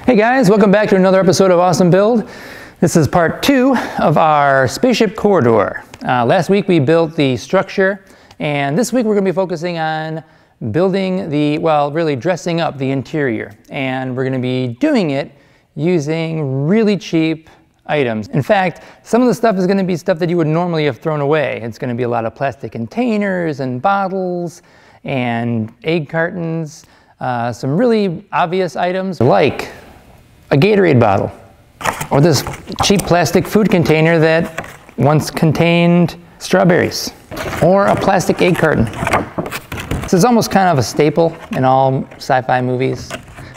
Hey guys, welcome back to another episode of Awesome Build. This is part 2 of our Spaceship corridor. Last week we built the structure, and this week we're going to be focusing on building the, well, really dressing up the interior. And we're going to be doing it using really cheap items. In fact, some of the stuff is going to be stuff that you would normally have thrown away. It's going to be a lot of plastic containers and bottles and egg cartons, some really obvious items like a Gatorade bottle, or this cheap plastic food container that once contained strawberries, or a plastic egg carton. This is almost kind of a staple in all sci-fi movies.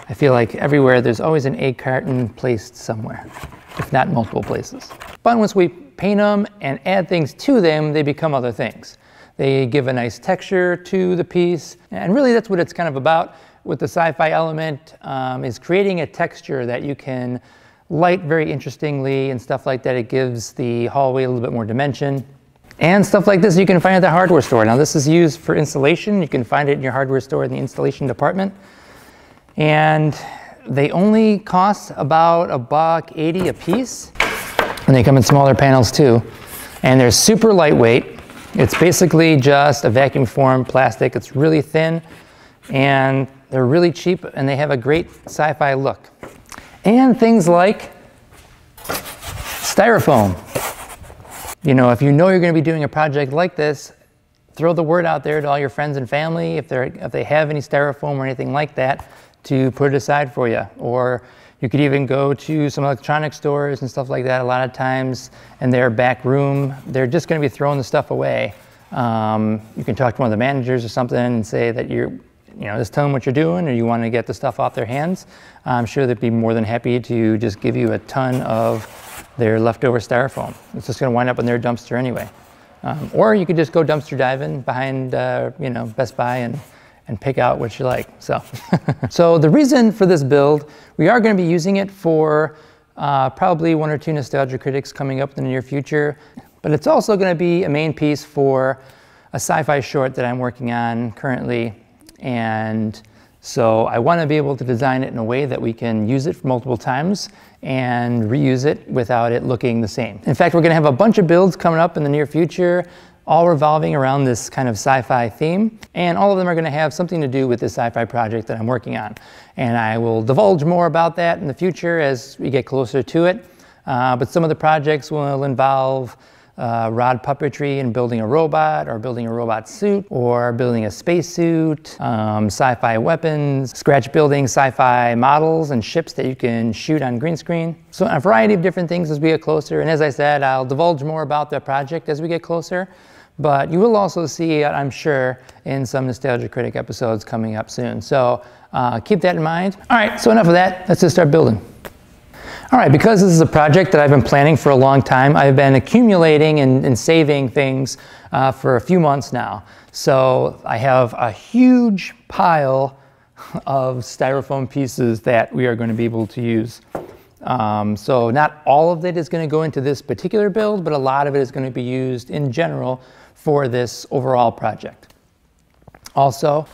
I feel like everywhere there's always an egg carton placed somewhere, if not multiple places. But once we paint them and add things to them, they become other things. They give a nice texture to the piece, and really that's what it's kind of about with the sci-fi element, is creating a texture that you can light very interestingly and stuff like that. It gives the hallway a little bit more dimension. And stuff like this you can find at the hardware store. Now this is used for installation. You can find it in your hardware store in the installation department. And they only cost about $1.80 a piece. And they come in smaller panels too. And they're super lightweight. It's basically just a vacuum formed plastic. It's really thin. And they're really cheap, and they have a great sci-fi look. And things like styrofoam. You know, if you know you're going to be doing a project like this, throw the word out there to all your friends and family if they have any styrofoam or anything like that, to put it aside for you. Or you could even go to some electronic stores and stuff like that. A lot of times in their back room, they're just going to be throwing the stuff away. You can talk to one of the managers or something and say that just tell them what you're doing, or you want to get the stuff off their hands. I'm sure they'd be more than happy to just give you a ton of their leftover styrofoam. It's just going to wind up in their dumpster anyway. Or you could just go dumpster diving behind, Best Buy and pick out what you like. So, so the reason for this build, we are going to be using it for probably 1 or 2 Nostalgia Critics coming up in the near future. But it's also going to be a main piece for a sci-fi short that I'm working on currently. And so I want to be able to design it in a way that we can use it multiple times and reuse it without it looking the same. In fact, we're going to have a bunch of builds coming up in the near future, all revolving around this kind of sci-fi theme. And all of them are going to have something to do with this sci-fi project that I'm working on. And I will divulge more about that in the future as we get closer to it. But some of the projects will involve rod puppetry and building a robot, or building a robot suit, or building a spacesuit, sci-fi weapons, scratch building sci-fi models and ships that you can shoot on green screen. So a variety of different things as we get closer. And as I said, I'll divulge more about the project as we get closer. But you will also see it, I'm sure, in some Nostalgia Critic episodes coming up soon. So keep that in mind. All right, so enough of that. Let's just start building. All right, because this is a project that I've been planning for a long time, I've been accumulating and saving things for a few months now. So I have a huge pile of styrofoam pieces that we are going to be able to use. So not all of it is going to go into this particular build, but a lot of it is going to be used in general for this overall project. Also,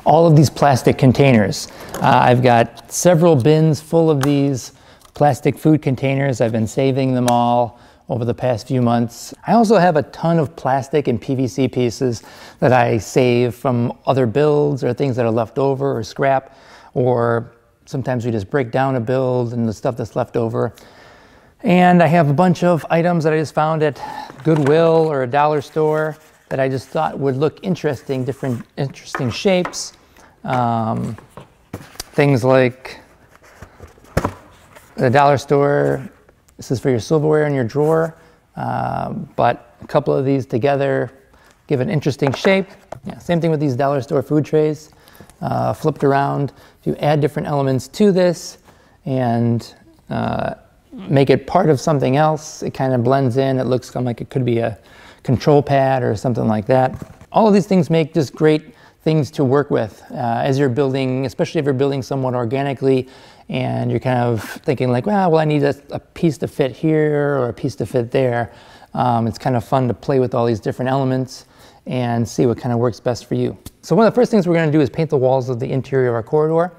all of these plastic containers. I've got several bins full of these plastic food containers. I've been saving them all over the past few months. I also have a ton of plastic and PVC pieces that I save from other builds, or things that are left over or scrap, or sometimes we just break down a build and the stuff that's left over. And I have a bunch of items that I just found at Goodwill or a dollar store that I just thought would look interesting, interesting shapes. Things like the dollar store, this is for your silverware in your drawer, but a couple of these together give an interesting shape. Yeah, same thing with these dollar store food trays, flipped around. If you add different elements to this and make it part of something else, it kind of blends in. It looks kind of like it could be a control pad or something like that. All of these things make just great things to work with as you're building, especially if you're building somewhat organically and you're kind of thinking like, well, I need a piece to fit here or a piece to fit there. It's kind of fun to play with all these different elements and see what kind of works best for you. So one of the first things we're going to do is paint the walls of the interior of our corridor.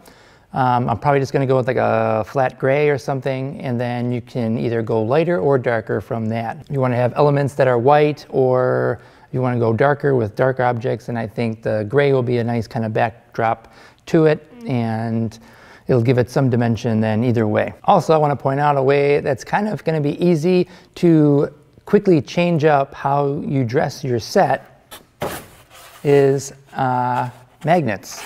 I'm probably just going to go with like a flat gray or something, and then you can either go lighter or darker from that. You want to have elements that are white, or you want to go darker with dark objects, and I think the gray will be a nice kind of backdrop to it, and it'll give it some dimension then either way. Also, I want to point out a way that's kind of going to be easy to quickly change up how you dress your set is magnets.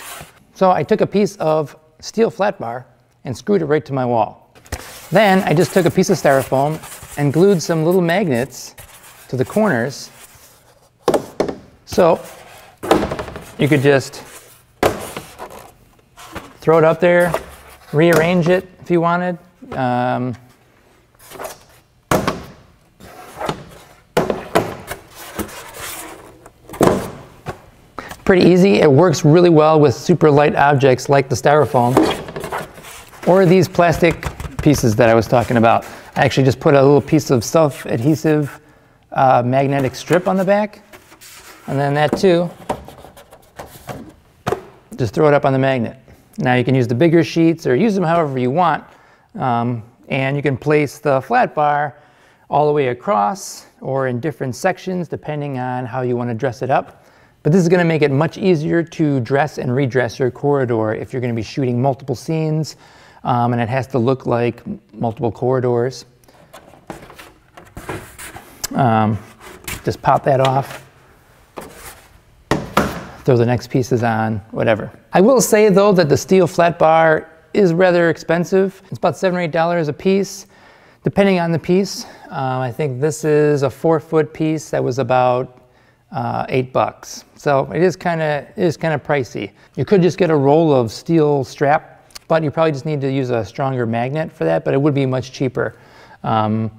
So I took a piece of steel flat bar and screwed it right to my wall. Then I just took a piece of styrofoam and glued some little magnets to the corners. So you could just throw it up there, rearrange it if you wanted. Pretty easy. It works really well with super light objects like the styrofoam or these plastic pieces that I was talking about. I actually just put a little piece of self-adhesive magnetic strip on the back, and then that too, just throw it up on the magnet. Now you can use the bigger sheets or use them however you want, and you can place the flat bar all the way across or in different sections depending on how you want to dress it up. But this is going to make it much easier to dress and redress your corridor if you're going to be shooting multiple scenes, and it has to look like multiple corridors. Just pop that off, throw the next pieces on, whatever. I will say though that the steel flat bar is rather expensive. It's about $7 or $8 a piece, depending on the piece. I think this is a 4-foot piece that was about $8. So it is kind of pricey. You could just get a roll of steel strap, but you probably just need to use a stronger magnet for that, but it would be much cheaper. I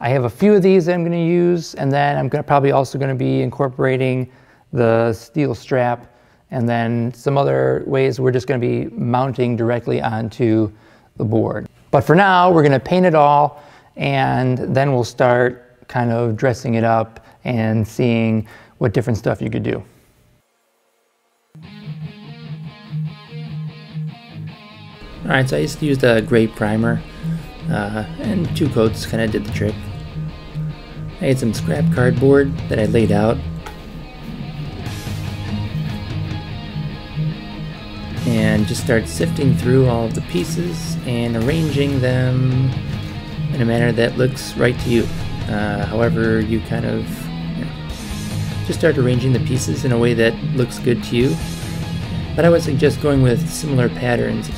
have a few of these that I'm going to use, and then I'm probably also going to be incorporating the steel strap, and then some other ways we're just going to be mounting directly onto the board. But for now, we're going to paint it all, and then we'll start kind of dressing it up and seeing what different stuff you could do. Alright, so I just used a gray primer, and 2 coats kind of did the trick. I had some scrap cardboard that I laid out, and just start sifting through all of the pieces and arranging them in a manner that looks right to you. However you kind of just start arranging the pieces in a way that looks good to you. But I would suggest going with similar patterns.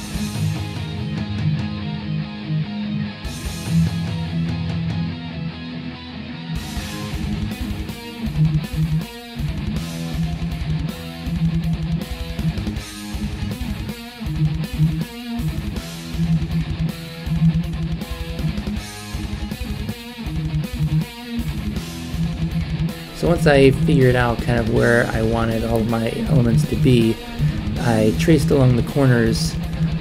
So once I figured out kind of where I wanted all of my elements to be, I traced along the corners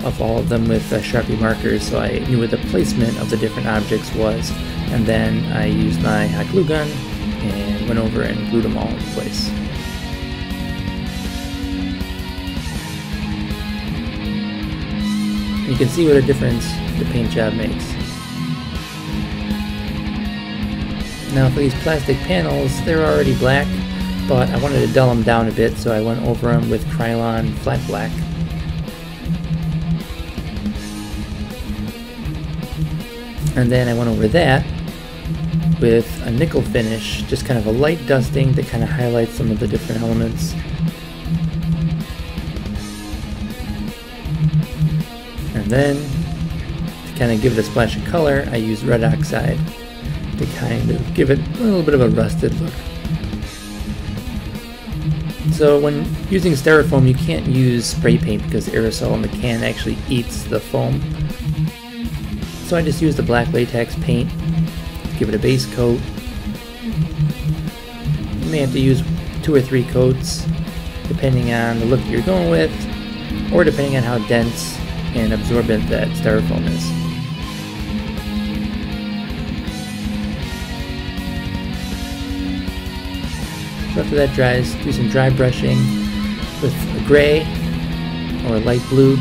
of all of them with Sharpie markers so I knew where the placement of the different objects was. And then I used my hot glue gun and went over and glued them all in place. You can see what a difference the paint job makes. Now for these plastic panels, they're already black, but I wanted to dull them down a bit, so I went over them with Krylon flat black. And then I went over that with a nickel finish, just kind of a light dusting to kind of highlight some of the different elements. And then, to kind of give it a splash of color, I used red oxide to kind of give it a little bit of a rusted look. So when using styrofoam, you can't use spray paint because the aerosol in the can actually eats the foam. So I just used the black latex paint to give it a base coat. You may have to use 2 or 3 coats depending on the look you're going with, or depending on how dense and absorbent that styrofoam is. So after that dries, do some dry brushing with a gray or a light blue.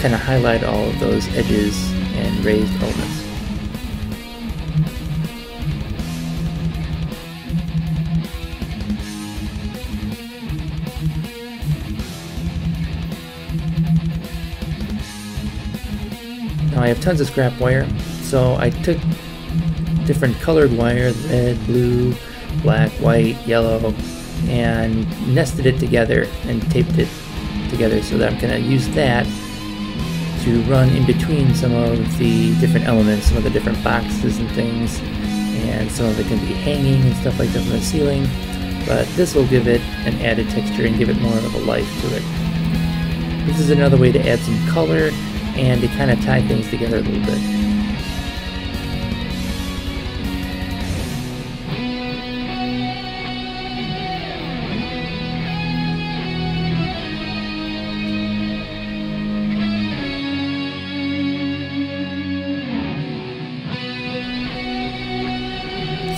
kind of highlight all of those edges and raised elements. Now I have tons of scrap wire, so I took different colored wire, red, blue, black, white, yellow, and nested it together and taped it together so that I'm going to use that to run in between some of the different elements, some of the different boxes and things, and some of it can be hanging and stuff like that from the ceiling, but this will give it an added texture and give it more of a life to it. This is another way to add some color and to kind of tie things together a little bit.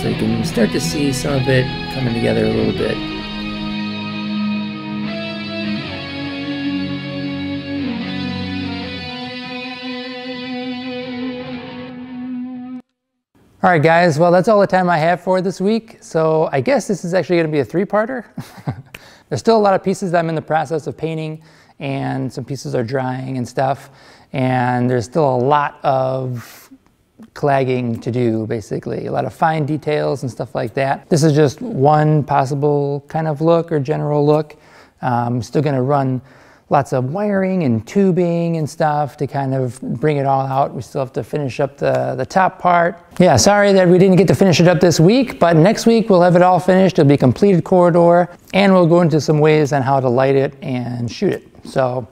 So you can start to see some of it coming together a little bit. All right, guys, well, that's all the time I have for this week. So I guess this is actually going to be a three-parter. There's still a lot of pieces that I'm in the process of painting, and some pieces are drying and stuff. And there's still a lot of clagging to do, basically. A lot of fine details and stuff like that. This is just one possible kind of look or general look. I'm still going to run lots of wiring and tubing and stuff to kind of bring it all out. We still have to finish up the top part. Yeah, sorry that we didn't get to finish it up this week, but next week we'll have it all finished. It'll be a completed corridor, and we'll go into some ways on how to light it and shoot it. So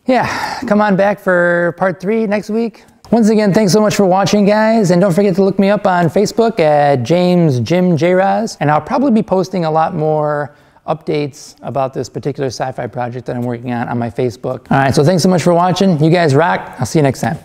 yeah, come on back for part 3 next week. Once again, thanks so much for watching, guys, and don't forget to look me up on Facebook at James Jim J-Raz, and I'll probably be posting a lot more updates about this particular sci-fi project that I'm working on my Facebook. All right, so thanks so much for watching. You guys rock. I'll see you next time.